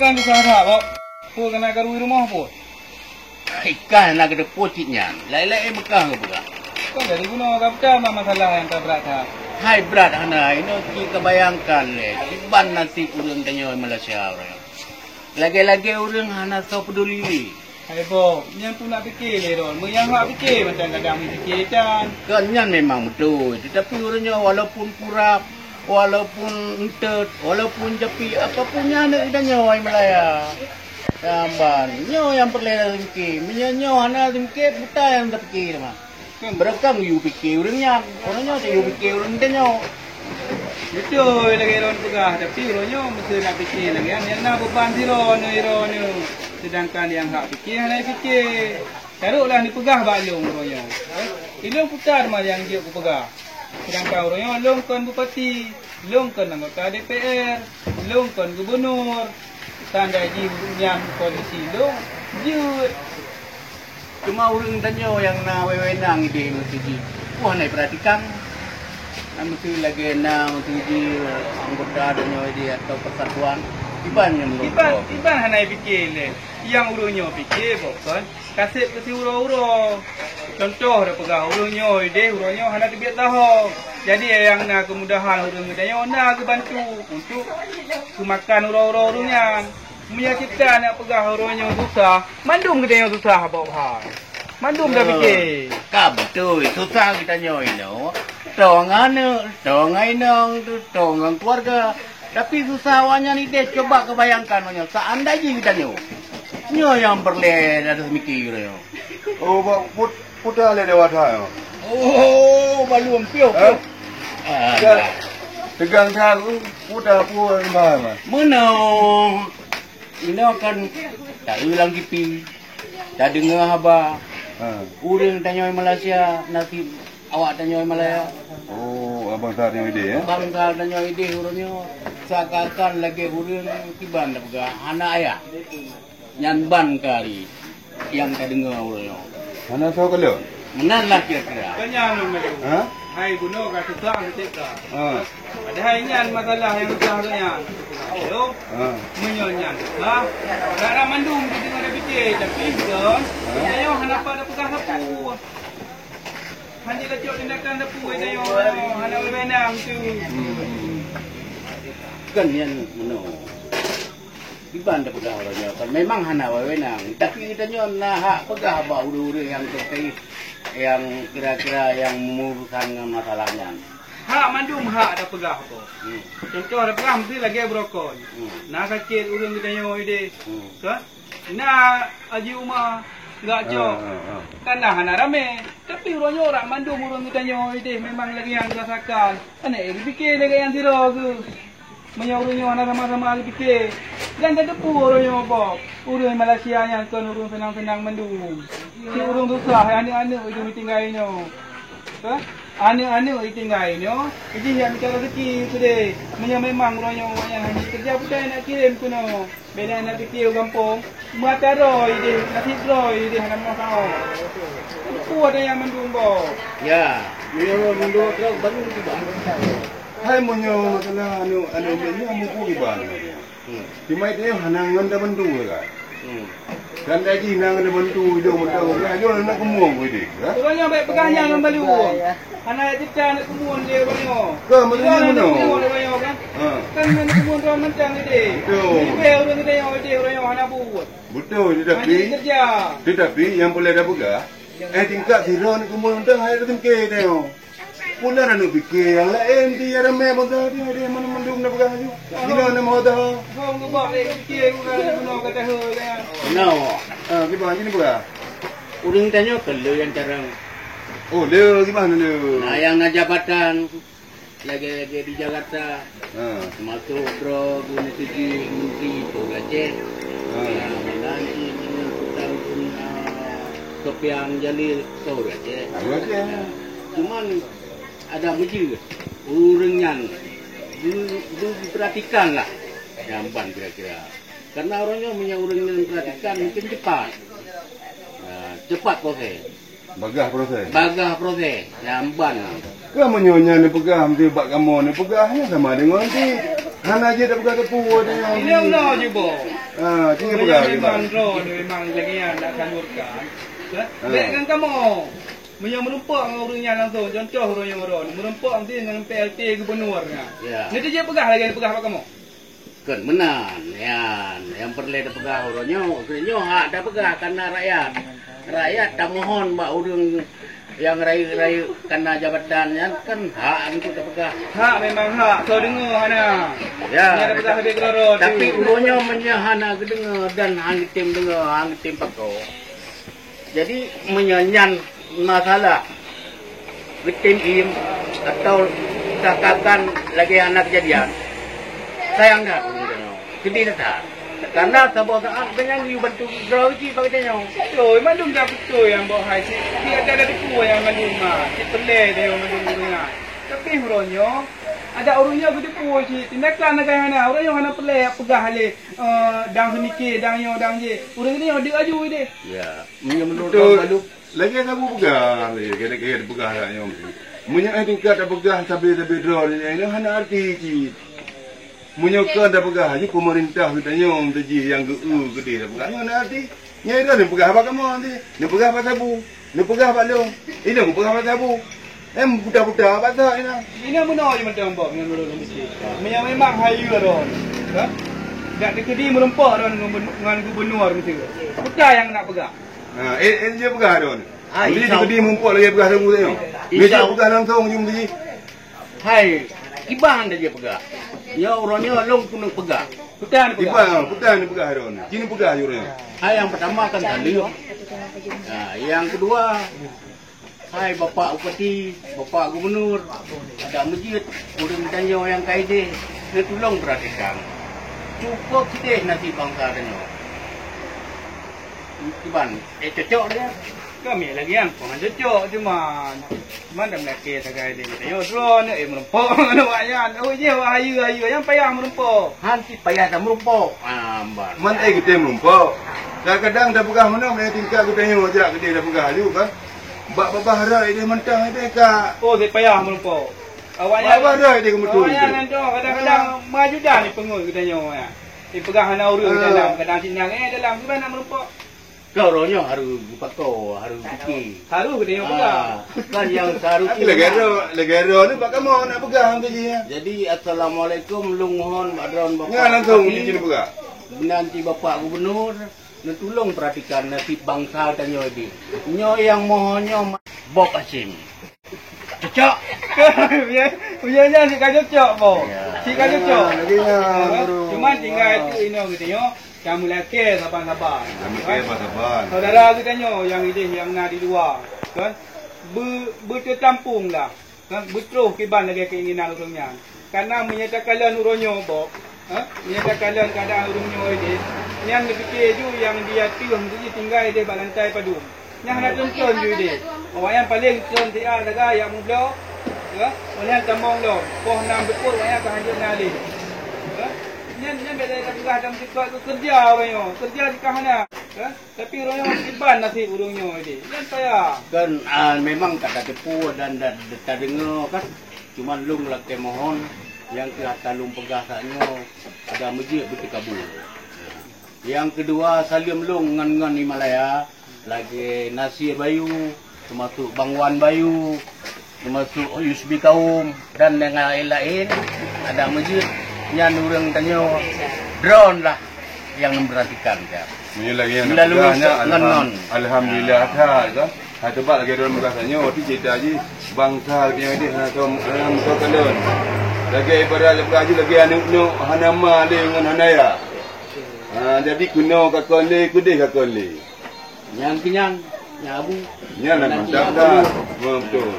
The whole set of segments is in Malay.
Bukan di sana, Pak. Pun kena garui rumah pun. Ikan nak kena pocitnya. Lain-lain bekah ke pula. Kan dari guna kapten masalah yang terberat ha. Hai berat hana, ini kita bayangkan le. Iban nanti urang tanya Malaysia orang. Lagi-lagi urang hana so peduli. Hai Bob, yang tu nak fikir le don. Yang hak fikir macam kadang fikir kan. Kenyan memang betul. Tetapi urangnya walaupun kurap, walaupun entet, walaupun jepi, apapun yang ada tanya Malaya. Gambar, nyo yang perlu fikir. Menyo hana fikir buta yang tak fikir mah. Kan berakam you fikir orangnya saya you fikir orang tanya. Betul lagi ron pegah, tapi ronyo mesti nak fikir lagi yang nak beban si ron. Sedangkan yang hak fikir hanya fikir. Taruhlah ni pegah balung ronyo. Ilung putar mah yang dia pegah. Sedangkan ronyo longkon bupati, longkon anggota DPR, longkon gubernur, tanda yang polisi long, jut. Cuma orang tanya yang nak wewenang ide mesti di. Wah naik perhatikan. Mesti lagi nak mesti di anggota tanya ide atau persatuan. Iban yang belum. Iban hanya fikir le. Yang urunyo fikir bukan. Kasih ke si uro-uro. Contoh dah pegah urunyo ide urunyo hanya tibiat tahu. Jadi yang nak kemudahan urunyo tanya nak ke bantu untuk makan uro-uro urunyan. Punya kita nak pegah orangnya susah, mandum kita yang susah bawa. Mandum dah fikir. Kau betul, susah kita nyoy no. Tongan keluarga. Tapi susah awalnya ni deh. Coba kebayangkan banyak. Seandainya kita nyoy yang berle ada mikir yo. Oh, putar le dewasa yo. Oh, balum piu. Tegang tang putar pun mana? Menang. Ini akan tak ulang kipi, tak dengar haba. Urang tanya Malaysia, nanti awak tanya Malaya. Oh, abang tak tanya ide ya? Abang tak tanya ide urangnya, seakan lagi urang tiban dah pegah anak ayah. Nyanban kali yang tak dengar urangnya. Mana tahu kalau? Menan lah kira-kira. Kenyan memang. Ha? Hai guna kat susah ketika. Ada hainyan masalah yang susah kenyan. Ayo. Menyanyan. Nak mandum kita ada fikir tapi kan. Ayo hendak pada pegah sapu. Hanya kecil tindakan sapu ayo hendak berbenang tu. Kan yang menang. Iban dah pegah orangnya. Memang hana wewenang. Tapi kita nyon nak hak pegah bah urang yang terkait yang kira-kira yang menguruskan masalahnya. Hak mandum hak dah pegah apa. Contoh dah pegah mesti lagi berokon. Nak sakit urang kita nyo ide. Kan? Nak haji rumah enggak jauh. Kan dah nak rame. Tapi urangnya orang mandum urang kita nyo ide memang lagi yang dirasakan. Ana fikir lagi yang zero ke. Menyuruhnya anak sama-sama lagi fikir. Dan tak tepu orangnya apa. Urang Malaysia yang kan urang senang-senang mendung. Si urang susah, anak-anak itu tinggalnya. Kan? Anak-anak itu tinggalnya. Jadi yang bicara rezeki tu deh. Memang orangnya yang hanya kerja bukan nak kirim kuno. Bela nak fikir kampung. Mata roy deh, nasib roy deh nak mau tahu. Tepu ada yang mendung bo. Ya, dia mendung terus baru tiba. Hai monyo tala anu menyo amu ki ban. Di mai dia hanangan dah bantu kan. Dan lagi nang ada bantu dia betul. Dia nak kemuang we dia. Orangnya baik pegahnya kembali uang. Anak kita nak kemuang dia orangnya. Ke mesti mana? Orangnya kan. Kan nak kemuang orang macam dia. Betul. Orang kita yang orangnya anak buat. Betul tetapi yang boleh dah buka. Tingkat siron kemuang dah hai tu ke tengok. Pula nak fikir yang lain dia ramai bangsa dia mana mendung nak pegang tu. Gila nak mau dah. Kau ngubah dia fikir guna kata he kan. No. Gimana ni pula? Urang tanya kalau yang carang. Oh, le gimana le? Nah, yang nak jabatan lagi di Jakarta. Masuk bro guna segi menteri tu gaje. Nanti tahun Sopiang Jalil tu gaje. Cuman ada mesti urangnya diperhatikan lah jamban kira-kira karena orangnya punya orang yang perhatikan mungkin cepat proses bagah proses jamban kamu nyonya ni pegah mesti bak kamu ni pegahnya sama dengan nanti Hana aja dah pegang tepu dia. Ini ulah je boh. Dia Memang pegang. memang roh memang lagi yang nak salurkan. Baik kan kamu. Menyang merumpak dengan orangnya langsung. Contoh orangnya orang. Merumpak nanti dengan PLT gubernur. Ya. Nanti dia pegah lagi, dia pegah apa kamu? Kan menan, yang perlu ada pegah orangnya, orangnya hak dah pegah karena rakyat tak mohon mbak orang yang rayu-rayu karena jabatannya kan hak untuk dah pegah. Hak memang hak, so dengar Hana. Ya, Dia dah pegah habis keloro. tapi orangnya menyahana kedengar dan hang tim dengar, hang tim pakau. Jadi menyanyan masalah tim im atau katakan lagi anak kejadian. Sayang dah, sedih dah. Karena sebuah saat dengan you bantu drauji bagainya. Betul, mandung dah betul yang bawa hai si. Dia ada tipu yang mandung mah. Si pelai dia yang mandung orangnya. Tapi orangnya ada orangnya tipu si. Tindakan nak Hana, orangnya Hana pelai pegah hale dang semikir, dang yo dang je. Orang ni ada aju dia. Ya, menurut Betul. balu. Lagi aku pegang. Kira-kira pegang lah nyom. Munyak tingkat dah pegang sambil draw dia. Ini hana arti cik. Menyokong dah pegang je pemerintah kita nyom terji yang gede dah pegang. Mana arti? Nyai dah ni pegang apa kamu nanti? Ni pegang apa sabu? Ni pegang apa long? Ini aku pegang apa sabu? Budak-budak apa tak ini? Ini benar je macam bawa dengan orang mesti. Memang hayu orang. Ha? Tak dikedi merempak orang dengan gubernur mesti. Bukan yang nak pegang. Dia pegang dah ni. Dia insya- gede mumpuk lagi pegang sabu tengok. Dia pegang langsung jom terji. Hai, ibang dah dia pegah. Ya orangnya long kunung pegah. Bukan pegang. Putan ni pegang dah ni. Kini pegang je orangnya. Hai, yang pertama kan salim. Nah, yang kedua, hai bapak upati, bapak gubernur, ada masjid, orang tanya yang kaide, dia tolong perhatikan. Cukup kita nanti bangsa tanya. Iban, cocok dia. Kami lagi yang pengen cocok cuma dah melaki segai dia kita. Yo drone merempak mana wayan. Oh je hayu yang payah merempak. Hanti payah dah merumpok. Ambar. Man kita melumpuk. Kadang-kadang dah pegang mana mana tingkat kita tengok je gede dah pegang tu kan. Bak harai dia mentang dia ka. Oh saya payah merempak. Bak harai dia kemutul. Awak yang kadang-kadang maju dah ni pengut kita nyawa ya. Pegang hana urang dalam kadang sinang dalam tu nak merempak. Kau orangnya harus pakau, harus fikir. Haru kita yang pegang. Kan yang seharusnya. Legero ni bak kamu nak pegang tu je. Jadi assalamualaikum lung mohon badron bapak. Ngah langsung di sini pegang. Nanti bapak gubernur nak tolong perhatikan nasib bangsa dan nyoy. Nyoy yang mohonnya Bob Hashim. Cocok. Punyanya si cocok boh. Si cocok. Lagi Cuma tinggal itu ini gitu yo. Kamu laki sabar-sabar. Kami ke sabar. Saudara kita nyo yang ini yang nak di luar, kan? Bertampung lah, kan? Betul kiban lagi keinginan orangnya. Karena menyatakan lan orangnya boh, menyatakan lan keadaan orangnya ini, yang fikir ju yang dia tiung tu tinggal di balantai padu. Yang nak tonton ju dia. Orang yang paling tonton dia adalah yang muda, kan? Orang yang tamong lo, poh nam bekur orang yang kehanjur nali. Yang beda dengan dalam sikap tu kerja orangnya, kerja di kahana, tapi orangnya kiban nasi urungnya ini, yang saya. Kan memang kata tepu dan tak dengar kan, cuma lung laki mohon yang ke atas lung pegah saknya ada masjid betul kabul. Yang kedua salim lung ngan Himalaya lagi Nasir Bayu, termasuk Bangwan Bayu, termasuk Yusbi Kaum dan yang lain-lain ada masjid. Yang orang tanya drone lah yang memperhatikan dia. Ini lagi yang nak pegahnya. Alhamdulillah tak kan. Hai tempat lagi drone pegahnya. Waktu cerita je bangsa dia ni macam kalon. Lagi ibarat pegaji lagi anu hanama dengan hanaya. Jadi kuno kakole kudih kakole. Yang kenyang, nyabu. Nya lah mantap dah. Betul.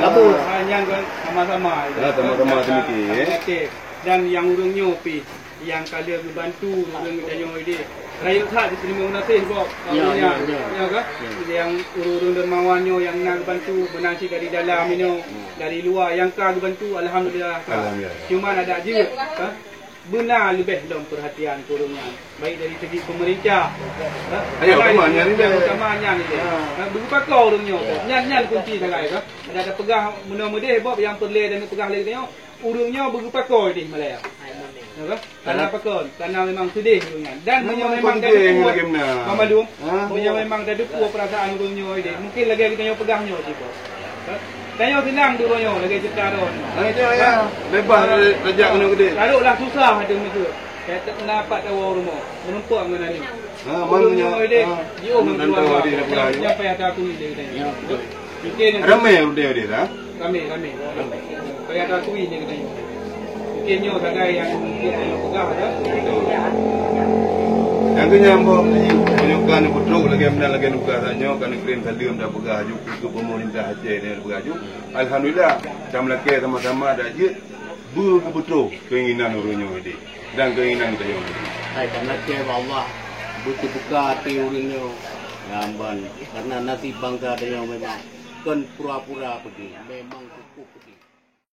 Kabul. Yang sama-sama. Sama-sama sedikit. Dan yang urung nyopi, yang kala bantu urung danyo ini. Rakyat tak diterima unasih bok. Ya kan? Yang urung dermawannya yang nak bantu benasi dari dalam ini, dari luar yang kau bantu alhamdulillah. Cuma ada je, benar lebih dalam perhatian urungnya. Baik dari segi pemerintah. Ayo kemana ni dah? Kemana ni dah? Berupa kau urungnya. Nyan kunci sangat kan. Ada pegah mudah-mudah bok yang perle dan pegah lagi tengok. urungnya berpakoi di Malaya. Apa? Karena pakon, karena memang sedih urungnya. Dan memang dah kuat. Mamalum, memang dah kuat perasaan urungnya ini. Mungkin lagi kita nyo pegangnya tipo. Tanya senang urungnya lagi cerita ron. Itu ya, bebas rejak kena gede. Kalau lah susah ada macam. Saya tak nampak tahu rumah. Menumpuk mana ni. Malunya. Dia keluar. Yang payah tak akui dia katanya. Mungkin Ramai dia dah. Ramai. Payah tak akui dia katanya. Mungkin nyo sebagai yang mungkin yang pegang dah. Yang kenyambung menyukan putruk lagi menang lagi buka tanya kan keren salim dah beraju ke pemerintah Aceh dia beraju. Alhamdulillah sama lagi sama-sama ada je betul keinginan urunyo ini dan keinginan kita yang ini. Hai karena kecewa Allah butuh buka hati urunyo ngamban karena nasi bangsa ada yang memang kan pura-pura pergi memang cukup pergi.